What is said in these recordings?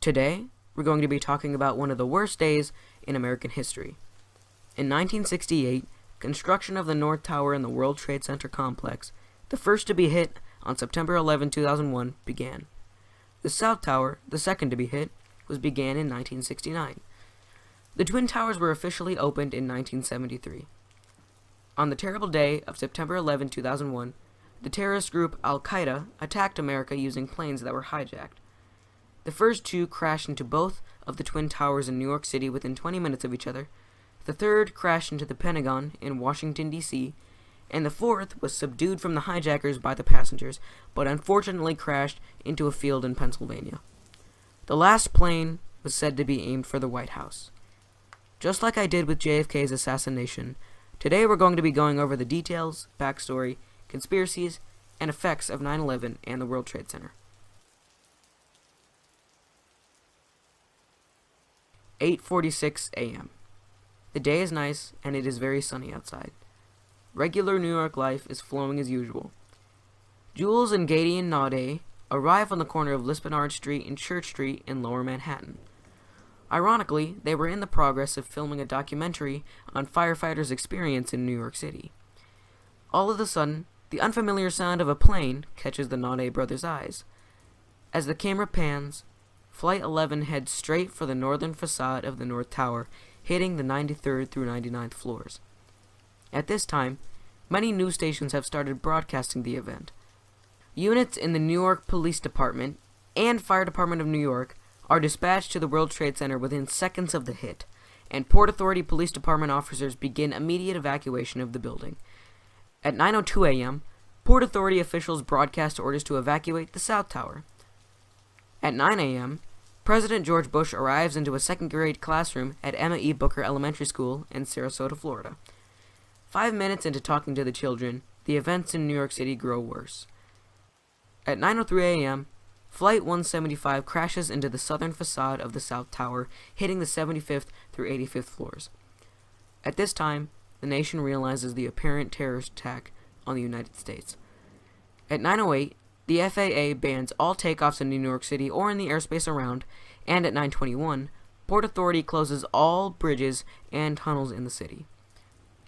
Today, we're going to be talking about one of the worst days in American history. In 1968, construction of the North Tower in the World Trade Center complex, the first to be hit on September 11, 2001, began. The South Tower, the second to be hit, began in 1969. The Twin Towers were officially opened in 1973. On the terrible day of September 11, 2001, the terrorist group Al-Qaeda attacked America using planes that were hijacked. The first two crashed into both of the Twin Towers in New York City within 20 minutes of each other. The third crashed into the Pentagon in Washington, D.C., and the fourth was subdued from the hijackers by the passengers, but unfortunately crashed into a field in Pennsylvania. The last plane was said to be aimed for the White House. Just like I did with JFK's assassination, today we're going to be going over the details, backstory, conspiracies, and effects of 9/11 and the World Trade Center. 8:46 a.m. The day is nice, and it is very sunny outside. Regular New York life is flowing as usual. Jules and Gideon Naudet arrive on the corner of Lispenard Street and Church Street in Lower Manhattan. Ironically, they were in the progress of filming a documentary on firefighters' experience in New York City. All of a sudden, the unfamiliar sound of a plane catches the Naudet brothers' eyes. As the camera pans, Flight 11 heads straight for the northern facade of the North Tower, hitting the 93rd through 99th floors. At this time, many news stations have started broadcasting the event. Units in the New York Police Department and Fire Department of New York are dispatched to the World Trade Center within seconds of the hit, and Port Authority Police Department officers begin immediate evacuation of the building. At 9:02 a.m., Port Authority officials broadcast orders to evacuate the South Tower. At 9 a.m., President George Bush arrives into a second-grade classroom at Emma E. Booker Elementary School in Sarasota, Florida. 5 minutes into talking to the children, the events in New York City grow worse. At 9:03 a.m., Flight 175 crashes into the southern facade of the South Tower, hitting the 75th through 85th floors. At this time, the nation realizes the apparent terrorist attack on the United States. At 9:08, the FAA bans all takeoffs in New York City or in the airspace around, and at 9:21, Port Authority closes all bridges and tunnels in the city.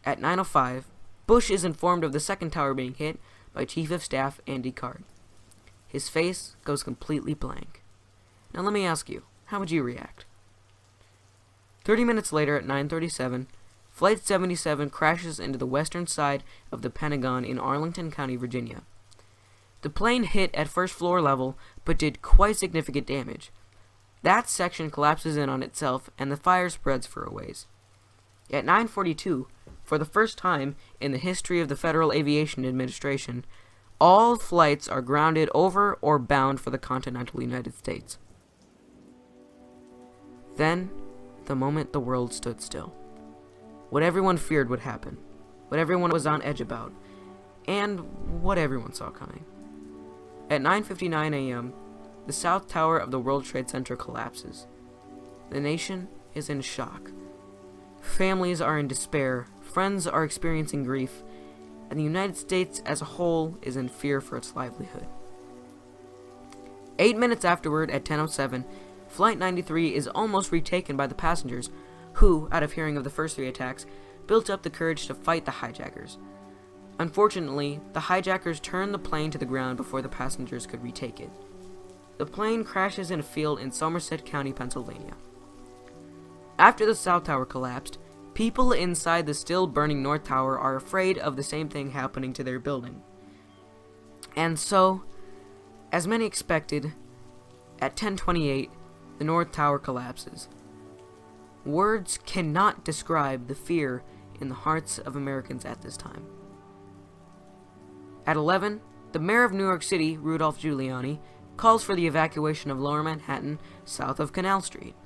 At 9:05, Bush is informed of the second tower being hit by Chief of Staff Andy Card. His face goes completely blank. Now let me ask you, how would you react? 30 minutes later at 9:37, Flight 77 crashes into the western side of the Pentagon in Arlington County, Virginia. The plane hit at first floor level, but did quite significant damage. That section collapses in on itself, and the fire spreads for a ways. At 9:42, for the first time in the history of the Federal Aviation Administration, all flights are grounded over or bound for the continental United States. Then, the moment the world stood still. What everyone feared would happen, what everyone was on edge about, and what everyone saw coming. At 9:59 a.m., the South Tower of the World Trade Center collapses. The nation is in shock. Families are in despair, friends are experiencing grief, and the United States as a whole is in fear for its livelihood. 8 minutes afterward, at 10:07, Flight 93 is almost retaken by the passengers, who, out of hearing of the first three attacks, built up the courage to fight the hijackers. Unfortunately, the hijackers turned the plane to the ground before the passengers could retake it. The plane crashes in a field in Somerset County, Pennsylvania. After the South Tower collapsed, people inside the still burning North Tower are afraid of the same thing happening to their building. And so, as many expected, at 10:28, the North Tower collapses. Words cannot describe the fear in the hearts of Americans at this time. At 11, the mayor of New York City, Rudolph Giuliani, calls for the evacuation of Lower Manhattan south of Canal Street.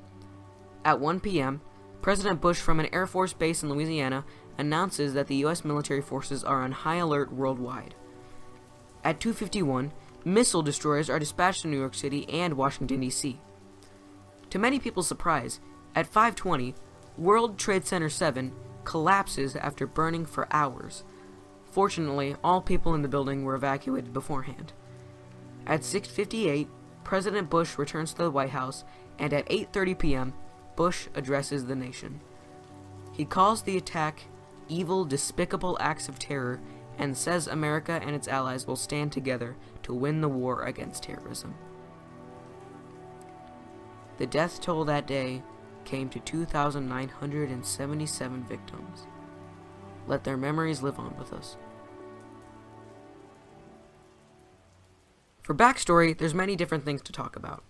At 1 p.m., President Bush from an Air Force base in Louisiana announces that the U.S. military forces are on high alert worldwide. At 2:51, missile destroyers are dispatched to New York City and Washington, D.C. To many people's surprise, at 5:20, World Trade Center 7 collapses after burning for hours. Fortunately, all people in the building were evacuated beforehand. At 6:58, President Bush returns to the White House, and at 8:30 p.m., Bush addresses the nation. He calls the attack evil, despicable acts of terror and says America and its allies will stand together to win the war against terrorism. The death toll that day came to 2,977 victims. Let their memories live on with us. For backstory, there's many different things to talk about.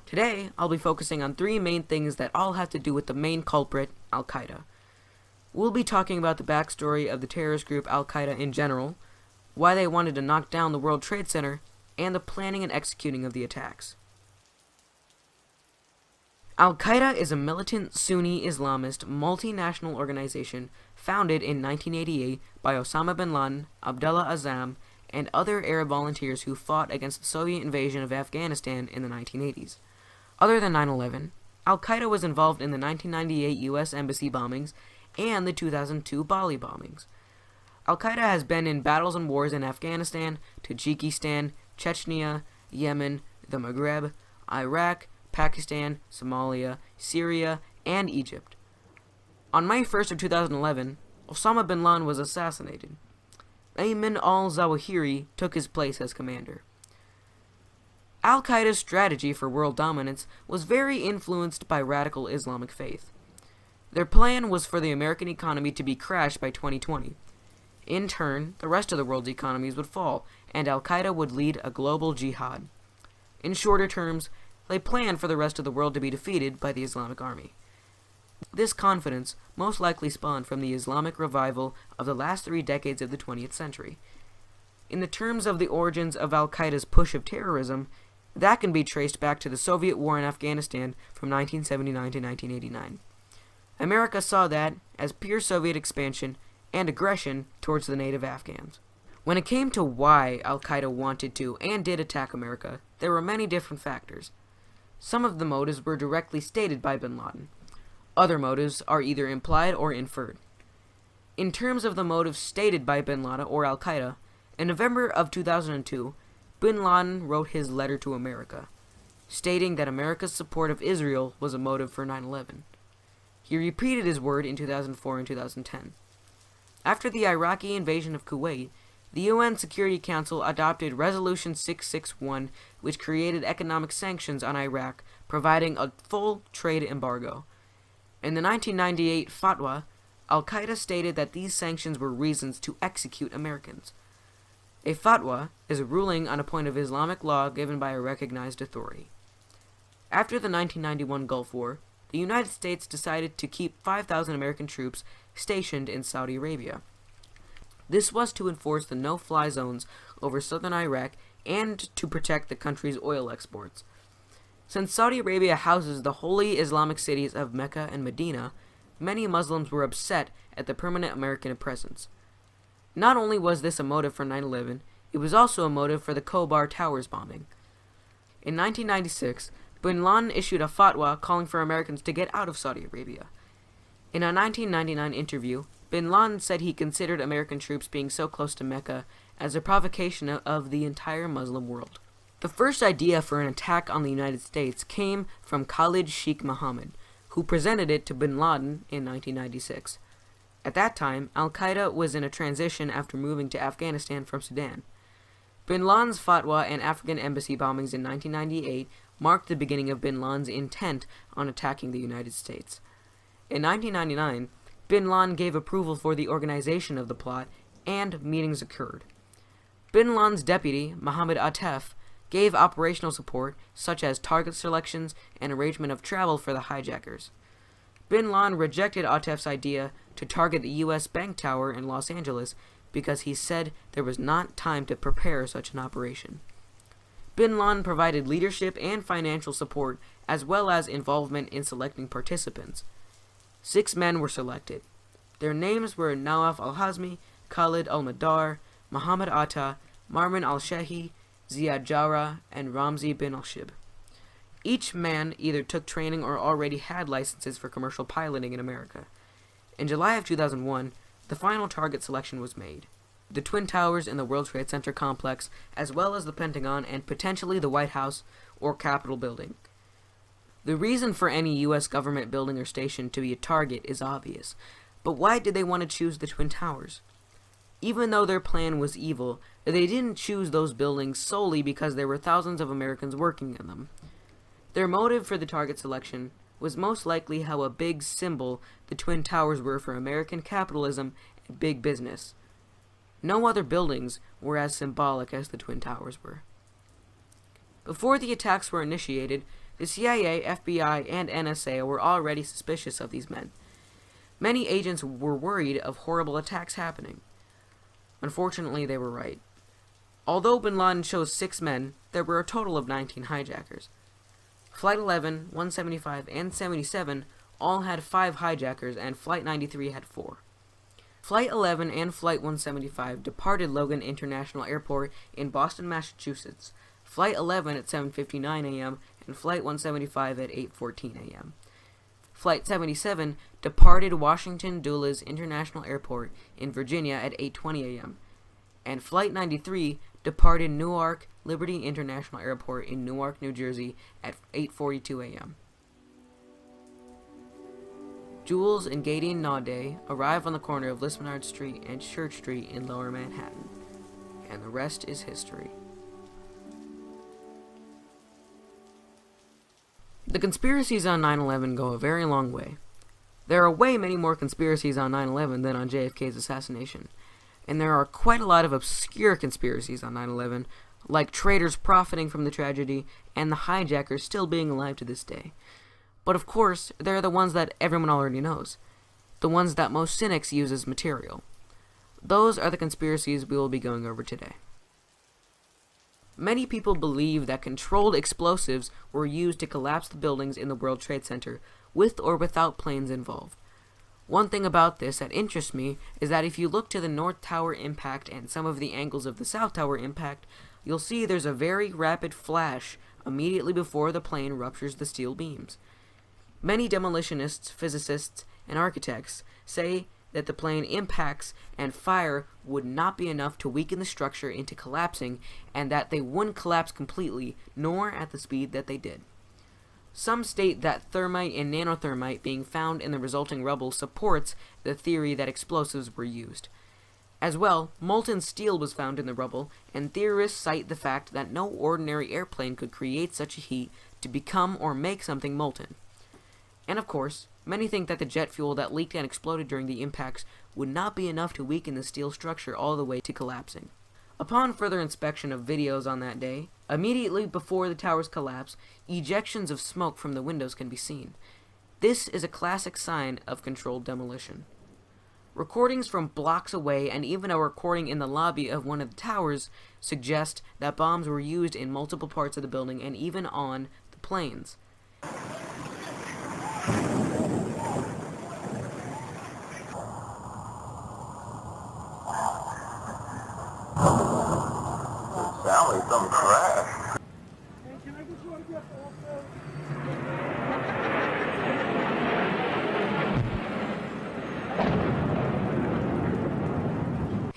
Today, I'll be focusing on three main things that all have to do with the main culprit, Al-Qaeda. We'll be talking about the backstory of the terrorist group Al-Qaeda in general, why they wanted to knock down the World Trade Center, and the planning and executing of the attacks. Al-Qaeda is a militant Sunni Islamist multinational organization founded in 1988 by Osama bin Laden, Abdullah Azzam, and other Arab volunteers who fought against the Soviet invasion of Afghanistan in the 1980s. Other than 9/11, Al-Qaeda was involved in the 1998 U.S. Embassy bombings and the 2002 Bali bombings. Al-Qaeda has been in battles and wars in Afghanistan, Tajikistan, Chechnya, Yemen, the Maghreb, Iraq, Pakistan, Somalia, Syria, and Egypt. On May 1st of 2011, Osama bin Laden was assassinated. Ayman al-Zawahiri took his place as commander. Al-Qaeda's strategy for world dominance was very influenced by radical Islamic faith. Their plan was for the American economy to be crashed by 2020. In turn, the rest of the world's economies would fall, and Al-Qaeda would lead a global jihad. In shorter terms, they planned for the rest of the world to be defeated by the Islamic Army. This confidence most likely spawned from the Islamic revival of the last 3 decades of the 20th century. In the terms of the origins of Al-Qaeda's push of terrorism, that can be traced back to the Soviet war in Afghanistan from 1979 to 1989. America saw that as pure Soviet expansion and aggression towards the native Afghans. When it came to why Al-Qaeda wanted to and did attack America, there were many different factors. Some of the motives were directly stated by bin Laden. Other motives are either implied or inferred. In terms of the motives stated by bin Laden or Al-Qaeda, in November of 2002, bin Laden wrote his letter to America, stating that America's support of Israel was a motive for 9/11. He repeated his word in 2004 and 2010. After the Iraqi invasion of Kuwait, the UN Security Council adopted Resolution 661, which created economic sanctions on Iraq, providing a full trade embargo. In the 1998 fatwa, Al-Qaeda stated that these sanctions were reasons to execute Americans. A fatwa is a ruling on a point of Islamic law given by a recognized authority. After the 1991 Gulf War, the United States decided to keep 5,000 American troops stationed in Saudi Arabia. This was to enforce the no-fly zones over southern Iraq and to protect the country's oil exports. Since Saudi Arabia houses the holy Islamic cities of Mecca and Medina, many Muslims were upset at the permanent American presence. Not only was this a motive for 9/11, it was also a motive for the Khobar Towers bombing. In 1996, bin Laden issued a fatwa calling for Americans to get out of Saudi Arabia. In a 1999 interview, bin Laden said he considered American troops being so close to Mecca as a provocation of the entire Muslim world. The first idea for an attack on the United States came from Khalid Sheikh Mohammed, who presented it to bin Laden in 1996. At that time, Al-Qaeda was in a transition after moving to Afghanistan from Sudan. Bin Laden's fatwa and African embassy bombings in 1998 marked the beginning of bin Laden's intent on attacking the United States. In 1999, bin Laden gave approval for the organization of the plot, and meetings occurred. Bin Laden's deputy, Mohammed Atef, gave operational support, such as target selections and arrangement of travel for the hijackers. Bin Laden rejected Atef's idea to target the U.S. Bank Tower in Los Angeles because he said there was not time to prepare such an operation. Bin Laden provided leadership and financial support, as well as involvement in selecting participants. 6 men were selected. Their names were Nawaf al-Hazmi, Khalid al-Madar, Muhammad Atta, Marman al-Shehi, Ziad Jarrah, and Ramzi bin al-Shib. Each man either took training or already had licenses for commercial piloting in America. In July of 2001, the final target selection was made. The Twin Towers in the World Trade Center complex, as well as the Pentagon and potentially the White House, or Capitol building. The reason for any U.S. government building or station to be a target is obvious, but why did they want to choose the Twin Towers? Even though their plan was evil, they didn't choose those buildings solely because there were thousands of Americans working in them. Their motive for the target selection was most likely how a big symbol the Twin Towers were for American capitalism and big business. No other buildings were as symbolic as the Twin Towers were. Before the attacks were initiated, the CIA, FBI, and NSA were already suspicious of these men. Many agents were worried of horrible attacks happening. Unfortunately, they were right. Although bin Laden chose 6 men, there were a total of 19 hijackers. Flight 11, 175, and 77 all had 5 hijackers, and Flight 93 had 4. Flight 11 and Flight 175 departed Logan International Airport in Boston, Massachusetts. Flight 11 at 7:59 a.m. and Flight 175 at 8:14 a.m. Flight 77 departed Washington Dulles International Airport in Virginia at 8:20 a.m. and Flight 93 departed Newark Liberty International Airport in Newark, New Jersey at 8:42 a.m. Jules and Gideon Naudet arrive on the corner of Lispenard Street and Church Street in Lower Manhattan, and the rest is history. The conspiracies on 9/11 go a very long way. There are way many more conspiracies on 9/11 than on JFK's assassination, and there are quite a lot of obscure conspiracies on 9/11, like traitors profiting from the tragedy and the hijackers still being alive to this day. But of course, there are the ones that everyone already knows, the ones that most cynics use as material. Those are the conspiracies we will be going over today. Many people believe that controlled explosives were used to collapse the buildings in the World Trade Center, with or without planes involved. One thing about this that interests me is that if you look to the North Tower impact and some of the angles of the South Tower impact, you'll see there's a very rapid flash immediately before the plane ruptures the steel beams. Many demolitionists, physicists, and architects say that the plane impacts and fire would not be enough to weaken the structure into collapsing, and that they wouldn't collapse completely, nor at the speed that they did. Some state that thermite and nanothermite being found in the resulting rubble supports the theory that explosives were used. As well, molten steel was found in the rubble, and theorists cite the fact that no ordinary airplane could create such a heat to become or make something molten. And of course, many think that the jet fuel that leaked and exploded during the impacts would not be enough to weaken the steel structure all the way to collapsing. Upon further inspection of videos on that day, immediately before the towers collapse, ejections of smoke from the windows can be seen. This is a classic sign of controlled demolition. Recordings from blocks away and even a recording in the lobby of one of the towers suggest that bombs were used in multiple parts of the building and even on the planes. Sound like some crash. Hey, can I get you to get off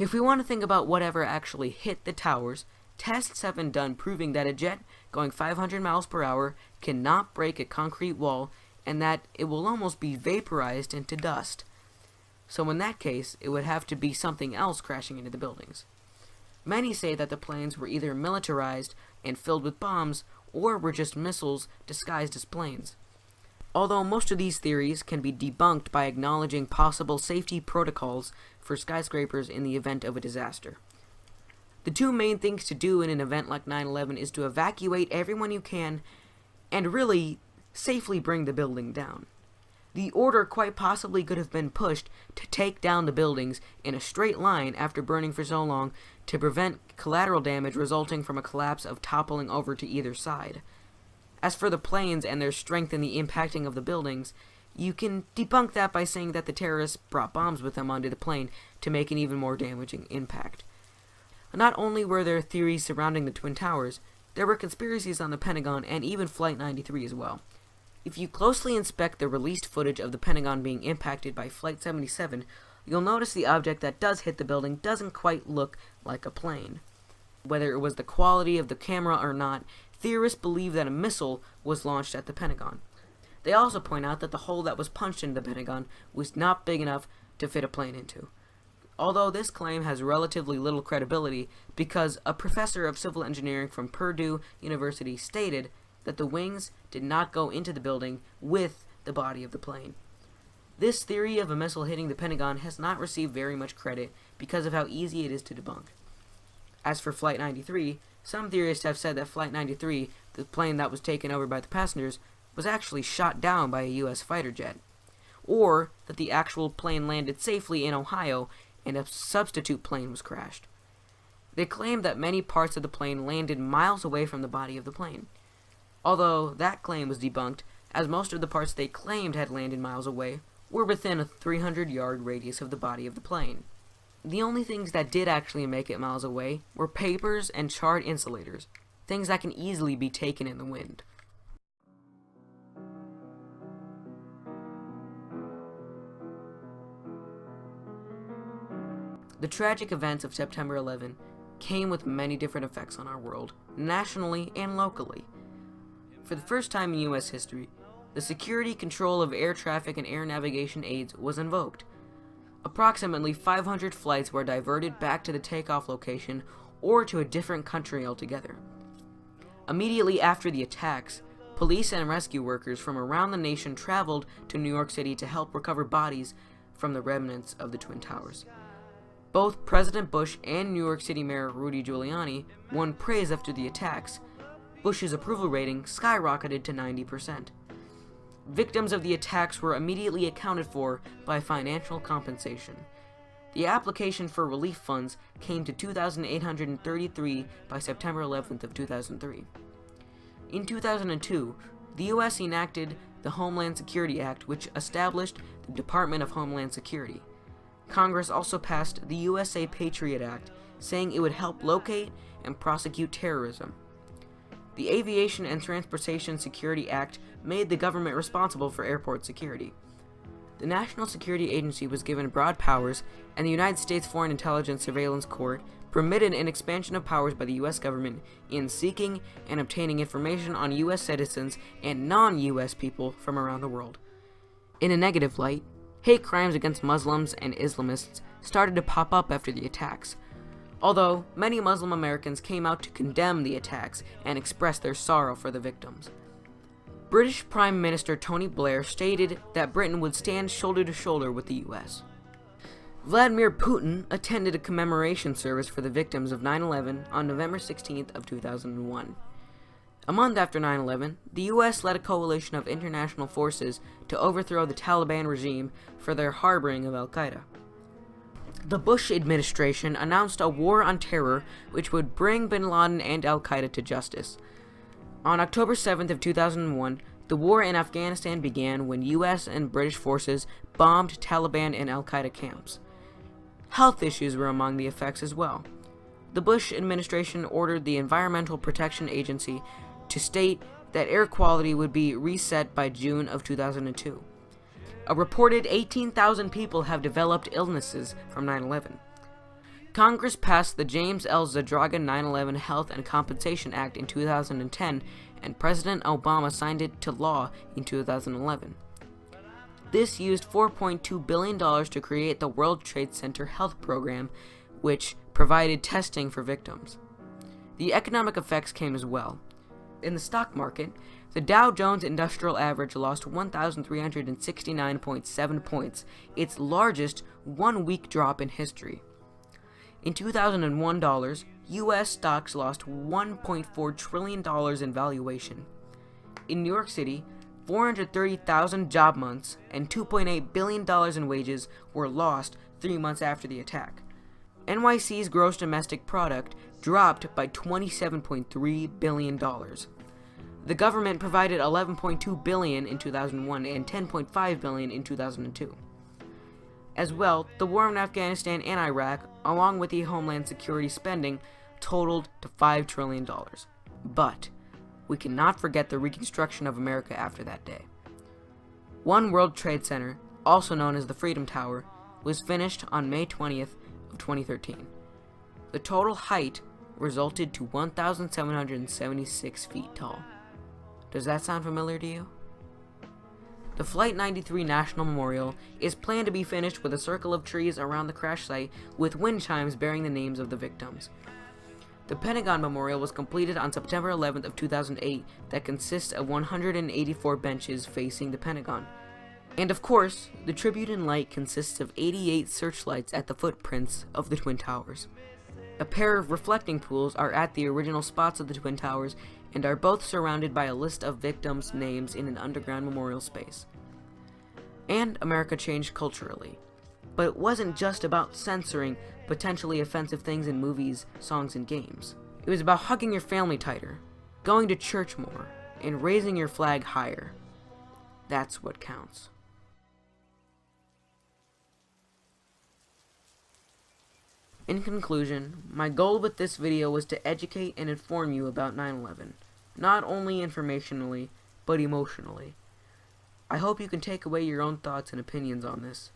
If we want to think about whatever actually hit the towers, tests have been done proving that a jet going 500 miles per hour cannot break a concrete wall and that it will almost be vaporized into dust. So in that case, it would have to be something else crashing into the buildings. Many say that the planes were either militarized and filled with bombs, or were just missiles disguised as planes. Although most of these theories can be debunked by acknowledging possible safety protocols for skyscrapers in the event of a disaster. The two main things to do in an event like 9/11 is to evacuate everyone you can, and really safely bring the building down. The order quite possibly could have been pushed to take down the buildings in a straight line after burning for so long to prevent collateral damage resulting from a collapse of toppling over to either side. As for the planes and their strength in the impacting of the buildings, you can debunk that by saying that the terrorists brought bombs with them onto the plane to make an even more damaging impact. Not only were there theories surrounding the Twin Towers, there were conspiracies on the Pentagon and even Flight 93 as well. If you closely inspect the released footage of the Pentagon being impacted by Flight 77, you'll notice the object that does hit the building doesn't quite look like a plane. Whether it was the quality of the camera or not, theorists believe that a missile was launched at the Pentagon. They also point out that the hole that was punched into the Pentagon was not big enough to fit a plane into. Although this claim has relatively little credibility because a professor of civil engineering from Purdue University stated that the wings did not go into the building with the body of the plane. This theory of a missile hitting the Pentagon has not received very much credit because of how easy it is to debunk. As for Flight 93, some theorists have said that Flight 93, the plane that was taken over by the passengers, was actually shot down by a U.S. fighter jet, or that the actual plane landed safely in Ohio and a substitute plane was crashed. They claim that many parts of the plane landed miles away from the body of the plane, although that claim was debunked as most of the parts they claimed had landed miles away were within a 300-yard radius of the body of the plane. The only things that did actually make it miles away were papers and charred insulators, things that can easily be taken in the wind. The tragic events of September 11 came with many different effects on our world, nationally and locally. For the first time in U.S. history, the security control of air traffic and air navigation aids was invoked. Approximately 500 flights were diverted back to the takeoff location or to a different country altogether. Immediately after the attacks, police and rescue workers from around the nation traveled to New York City to help recover bodies from the remnants of the Twin Towers. Both President Bush and New York City Mayor Rudy Giuliani won praise after the attacks. Bush's approval rating skyrocketed to 90%. Victims of the attacks were immediately accounted for by financial compensation. The application for relief funds came to 2,833 by September 11th of 2003. In 2002, the U.S. enacted the Homeland Security Act, which established the Department of Homeland Security. Congress also passed the USA Patriot Act, saying it would help locate and prosecute terrorism. The Aviation and Transportation Security Act made the government responsible for airport security. The National Security Agency was given broad powers, and the United States Foreign Intelligence Surveillance Court permitted an expansion of powers by the U.S. government in seeking and obtaining information on U.S. citizens and non-U.S. people from around the world. In a negative light, hate crimes against Muslims and Islamists started to pop up after the attacks, although many Muslim Americans came out to condemn the attacks and express their sorrow for the victims. British Prime Minister Tony Blair stated that Britain would stand shoulder to shoulder with the U.S. Vladimir Putin attended a commemoration service for the victims of 9/11 on November 16th of 2001. A month after 9/11, the U.S. led a coalition of international forces to overthrow the Taliban regime for their harboring of al-Qaeda. The Bush administration announced a war on terror which would bring bin Laden and al-Qaeda to justice. On October 7th of 2001, the war in Afghanistan began when U.S. and British forces bombed Taliban and al-Qaeda camps. Health issues were among the effects as well. The Bush administration ordered the Environmental Protection Agency to state that air quality would be reset by June of 2002. A reported 18,000 people have developed illnesses from 9/11. Congress passed the James L. Zadraga 9/11 Health and Compensation Act in 2010, and President Obama signed it to law in 2011. This used $4.2 billion to create the World Trade Center Health Program, which provided testing for victims. The economic effects came as well. In the stock market, the Dow Jones Industrial Average lost 1,369.7 points, its largest one-week drop in history. In 2001 dollars, U.S. stocks lost $1.4 trillion in valuation. In New York City, 430,000 job months and $2.8 billion in wages were lost 3 months after the attack. NYC's gross domestic product dropped by $27.3 billion. The government provided $11.2 billion in 2001 and $10.5 billion in 2002. As well, the war in Afghanistan and Iraq, along with the Homeland Security spending, totaled to $5 trillion. But we cannot forget the reconstruction of America after that day. One World Trade Center, also known as the Freedom Tower, was finished on May 20th of 2013. The total height resulted to 1,776 feet tall. Does that sound familiar to you? The Flight 93 National Memorial is planned to be finished with a circle of trees around the crash site with wind chimes bearing the names of the victims. The Pentagon Memorial was completed on September 11th of 2008 that consists of 184 benches facing the Pentagon. And of course, the tribute in light consists of 88 searchlights at the footprints of the Twin Towers. A pair of reflecting pools are at the original spots of the Twin Towers and are both surrounded by a list of victims' names in an underground memorial space. And America changed culturally. But it wasn't just about censoring potentially offensive things in movies, songs, and games. It was about hugging your family tighter, going to church more, and raising your flag higher. That's what counts. In conclusion, my goal with this video was to educate and inform you about 9/11, not only informationally, but emotionally. I hope you can take away your own thoughts and opinions on this.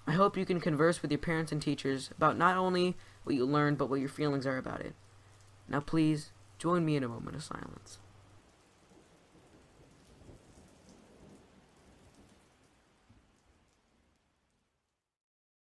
I hope you can converse with your parents and teachers about not only what you learned, but what your feelings are about it. Now please, join me in a moment of silence.